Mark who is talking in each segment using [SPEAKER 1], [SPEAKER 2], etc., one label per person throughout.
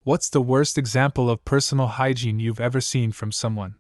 [SPEAKER 1] What's the worst example of personal hygiene you've ever seen from someone?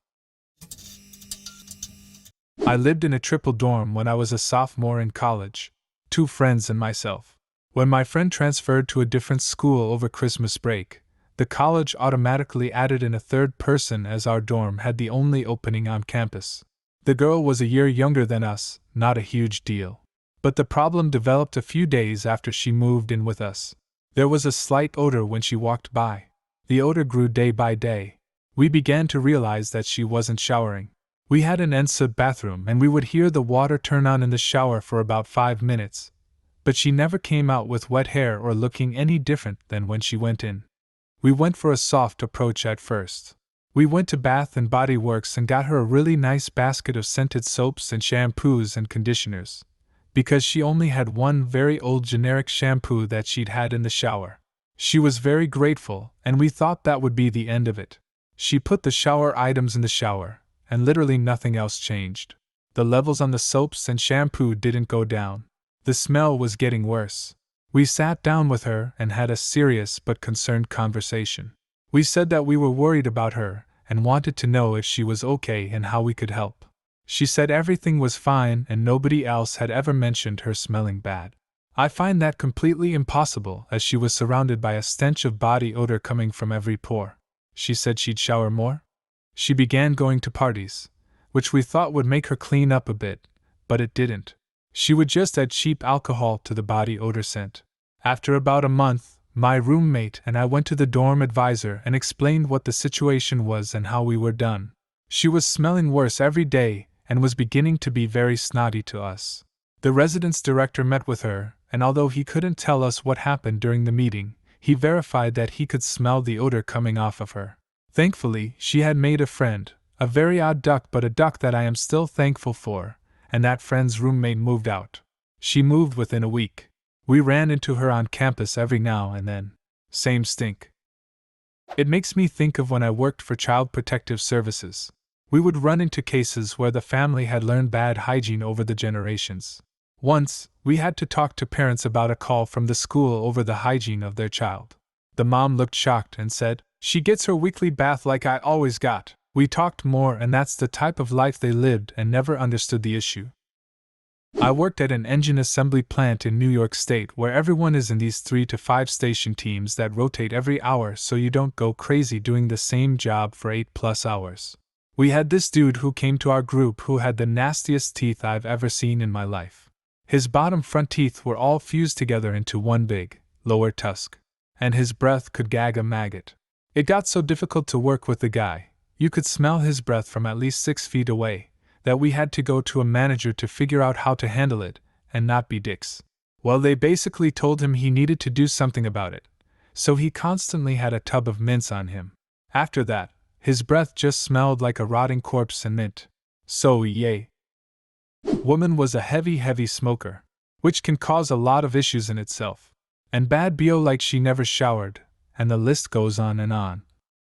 [SPEAKER 1] I lived in a triple dorm when I was a sophomore in college. 2 friends and myself. When my friend transferred to a different school over Christmas break, the college automatically added in a third person as our dorm had the only opening on campus. The girl was a year younger than us, not a huge deal. But the problem developed a few days after she moved in with us. There was a slight odor when she walked by. The odor grew day by day. We began to realize that she wasn't showering. We had an ensuite bathroom and we would hear the water turn on in the shower for about 5 minutes. But she never came out with wet hair or looking any different than when she went in. We went for a soft approach at first. We went to Bath and Body Works and got her a really nice basket of scented soaps and shampoos and conditioners, because she only had one very old generic shampoo that she'd had in the shower. She was very grateful, and we thought that would be the end of it. She put the shower items in the shower, and literally nothing else changed. The levels on the soaps and shampoo didn't go down. The smell was getting worse. We sat down with her and had a serious but concerned conversation. We said that we were worried about her and wanted to know if she was okay and how we could help. She said everything was fine and nobody else had ever mentioned her smelling bad. I find that completely impossible, as she was surrounded by a stench of body odor coming from every pore. She said she'd shower more. She began going to parties, which we thought would make her clean up a bit, but it didn't. She would just add cheap alcohol to the body odor scent. After about a month, my roommate and I went to the dorm advisor and explained what the situation was and how we were done. She was smelling worse every day and was beginning to be very snotty to us. The residence director met with her, and although he couldn't tell us what happened during the meeting, he verified that he could smell the odor coming off of her. Thankfully, she had made a friend, a very odd duck but a duck that I am still thankful for, and that friend's roommate moved out. She moved within a week. We ran into her on campus every now and then. Same stink. It makes me think of when I worked for Child Protective Services. We would run into cases where the family had learned bad hygiene over the generations. Once, we had to talk to parents about a call from the school over the hygiene of their child. The mom looked shocked and said, "She gets her weekly bath like I always got." We talked more, and that's the type of life they lived and never understood the issue. I worked at an engine assembly plant in New York State where everyone is in these 3 to 5 station teams that rotate every hour so you don't go crazy doing the same job for 8+ hours. We had this dude who came to our group who had the nastiest teeth I've ever seen in my life. His bottom front teeth were all fused together into one big, lower tusk, and his breath could gag a maggot. It got so difficult to work with the guy, you could smell his breath from at least 6 feet away, that we had to go to a manager to figure out how to handle it, and not be dicks. Well, they basically told him he needed to do something about it, so he constantly had a tub of mints on him. After that, his breath just smelled like a rotting corpse and mint. So yay. Woman was a heavy smoker, which can cause a lot of issues in itself. And bad BO like she never showered, and the list goes on and on.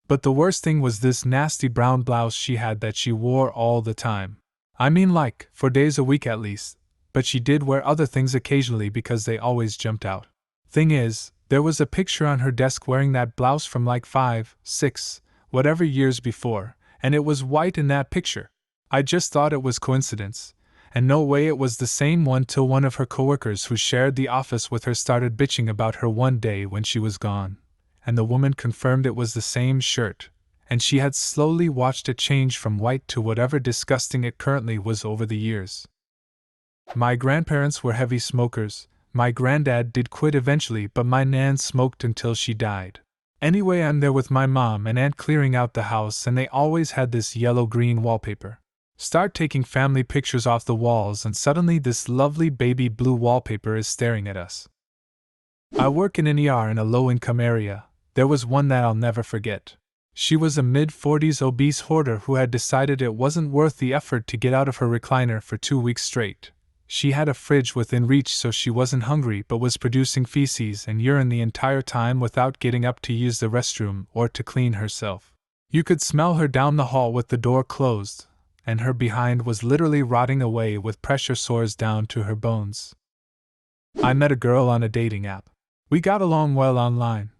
[SPEAKER 1] But the worst thing was this nasty brown blouse she had that she wore all the time. I mean, like, 4 days a week at least, but she did wear other things occasionally because they always jumped out. Thing is, there was a picture on her desk wearing that blouse from like 5, 6, whatever years before, and it was white in that picture. I just thought it was coincidence, and no way it was the same one till one of her coworkers who shared the office with her started bitching about her one day when she was gone, and the woman confirmed it was the same shirt, and she had slowly watched it change from white to whatever disgusting it currently was over the years. My grandparents were heavy smokers. My granddad did quit eventually, but my nan smoked until she died. Anyway, I'm there with my mom and aunt clearing out the house, and they always had this yellow-green wallpaper. Start taking family pictures off the walls, and suddenly this lovely baby blue wallpaper is staring at us. I work in an ER in a low-income area. There was one that I'll never forget. She was a mid-40s obese hoarder who had decided it wasn't worth the effort to get out of her recliner for 2 weeks straight. She had a fridge within reach, so she wasn't hungry but was producing feces and urine the entire time without getting up to use the restroom or to clean herself. You could smell her down the hall with the door closed, and her behind was literally rotting away with pressure sores down to her bones. I met a girl on a dating app. We got along well online,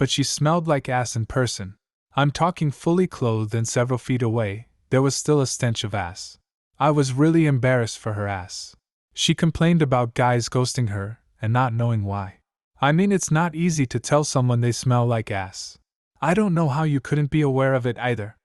[SPEAKER 1] but she smelled like ass in person. I'm talking fully clothed and several feet away, there was still a stench of ass. I was really embarrassed for her ass. She complained about guys ghosting her, and not knowing why. I mean, it's not easy to tell someone they smell like ass. I don't know how you couldn't be aware of it either.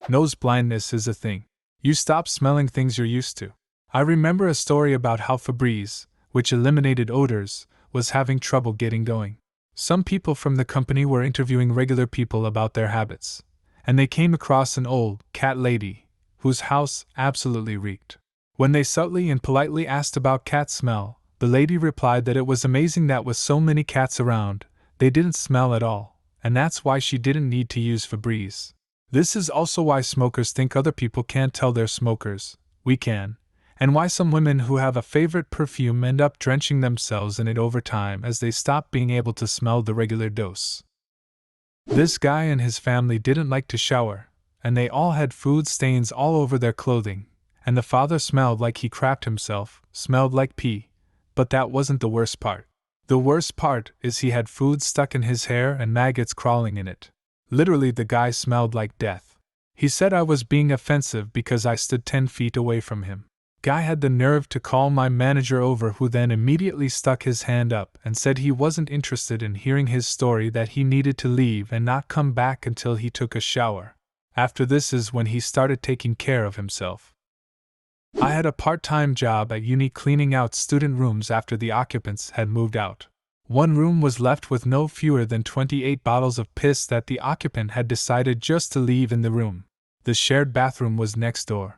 [SPEAKER 1] Nose blindness is a thing. You stop smelling things you're used to. I remember a story about how Febreze, which eliminated odors, was having trouble getting going. Some people from the company were interviewing regular people about their habits, and they came across an old cat lady whose house absolutely reeked. When they subtly and politely asked about cat smell, the lady replied that it was amazing that with so many cats around, they didn't smell at all, and that's why she didn't need to use Febreze. This is also why smokers think other people can't tell they're smokers. We can. And why some women who have a favorite perfume end up drenching themselves in it over time as they stop being able to smell the regular dose. This guy and his family didn't like to shower, and they all had food stains all over their clothing, and the father smelled like he crapped himself, smelled like pee. But that wasn't the worst part. The worst part is he had food stuck in his hair and maggots crawling in it. Literally, the guy smelled like death. He said I was being offensive because I stood 10 feet away from him. Guy had the nerve to call my manager over, who then immediately stuck his hand up and said he wasn't interested in hearing his story, that he needed to leave and not come back until he took a shower. After this is when he started taking care of himself. I had a part-time job at uni cleaning out student rooms after the occupants had moved out. One room was left with no fewer than 28 bottles of piss that the occupant had decided just to leave in the room. The shared bathroom was next door.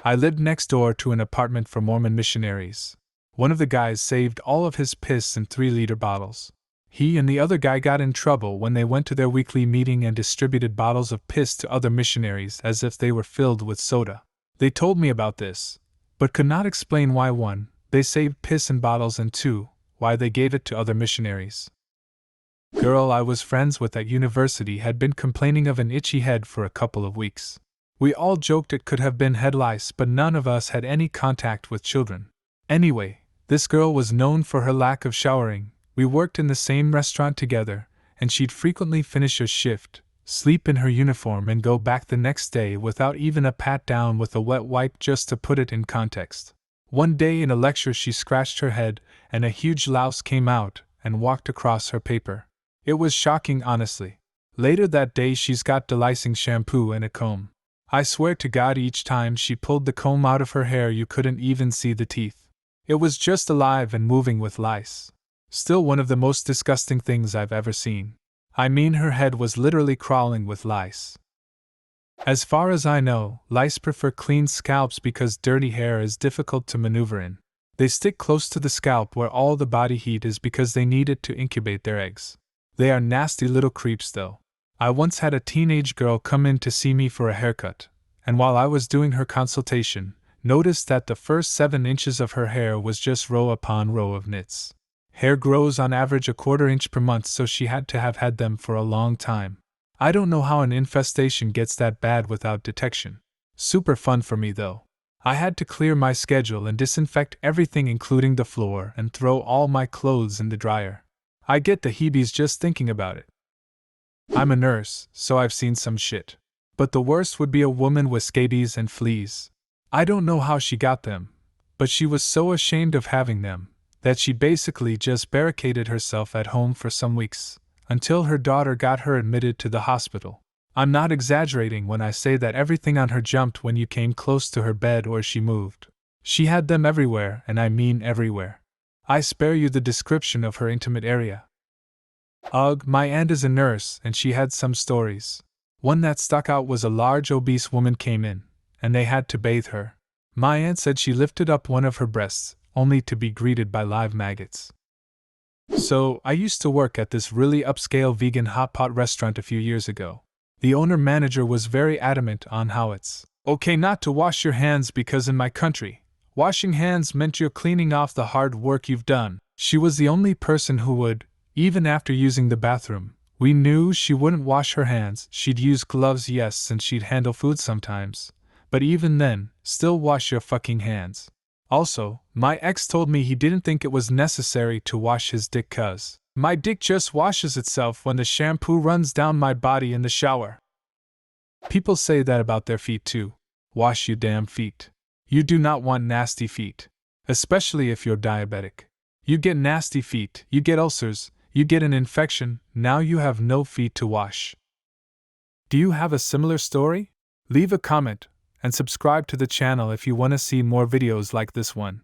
[SPEAKER 1] I lived next door to an apartment for Mormon missionaries. One of the guys saved all of his piss in 3-liter bottles. He and the other guy got in trouble when they went to their weekly meeting and distributed bottles of piss to other missionaries as if they were filled with soda. They told me about this, but could not explain why 1, they saved piss in bottles, and 2, why they gave it to other missionaries. Girl I was friends with at university had been complaining of an itchy head for a couple of weeks. We all joked it could have been head lice, but none of us had any contact with children. Anyway, this girl was known for her lack of showering. We worked in the same restaurant together, and she'd frequently finish a shift, sleep in her uniform, and go back the next day without even a pat down with a wet wipe. Just to put it in context, one day in a lecture she scratched her head, and a huge louse came out and walked across her paper. It was shocking, honestly. Later that day she's got delicing shampoo and a comb. I swear to God, each time she pulled the comb out of her hair you couldn't even see the teeth. It was just alive and moving with lice. Still one of the most disgusting things I've ever seen. I mean, her head was literally crawling with lice. As far as I know, lice prefer clean scalps because dirty hair is difficult to maneuver in. They stick close to the scalp where all the body heat is because they need it to incubate their eggs. They are nasty little creeps though. I once had a teenage girl come in to see me for a haircut, and while I was doing her consultation, noticed that the first 7 inches of her hair was just row upon row of nits. Hair grows on average a 1/4 inch per month, so she had to have had them for a long time. I don't know how an infestation gets that bad without detection. Super fun for me though. I had to clear my schedule and disinfect everything including the floor and throw all my clothes in the dryer. I get the heebies just thinking about it. I'm a nurse, so I've seen some shit. But the worst would be a woman with scabies and fleas. I don't know how she got them, but she was so ashamed of having them that she basically just barricaded herself at home for some weeks, until her daughter got her admitted to the hospital. I'm not exaggerating when I say that everything on her jumped when you came close to her bed or she moved. She had them everywhere, and I mean everywhere. I spare you the description of her intimate area. Ugh, my aunt is a nurse, and she had some stories. One that stuck out was a large obese woman came in, and they had to bathe her. My aunt said she lifted up one of her breasts, only to be greeted by live maggots. So, I used to work at this really upscale vegan hot pot restaurant a few years ago. The owner-manager was very adamant on how it's okay not to wash your hands because in my country, washing hands meant you're cleaning off the hard work you've done. She was the only person who would, even after using the bathroom. We knew she wouldn't wash her hands. She'd use gloves, yes, since she'd handle food sometimes. But even then, still wash your fucking hands. Also, my ex told me he didn't think it was necessary to wash his dick 'cause My dick just washes itself when the shampoo runs down my body in the shower. People say that about their feet too. Wash you damn feet. You do not want nasty feet. Especially if you're diabetic. You get nasty feet, you get ulcers, you get an infection, now you have no feet to wash. Do you have a similar story? Leave a comment and subscribe to the channel if you want to see more videos like this one.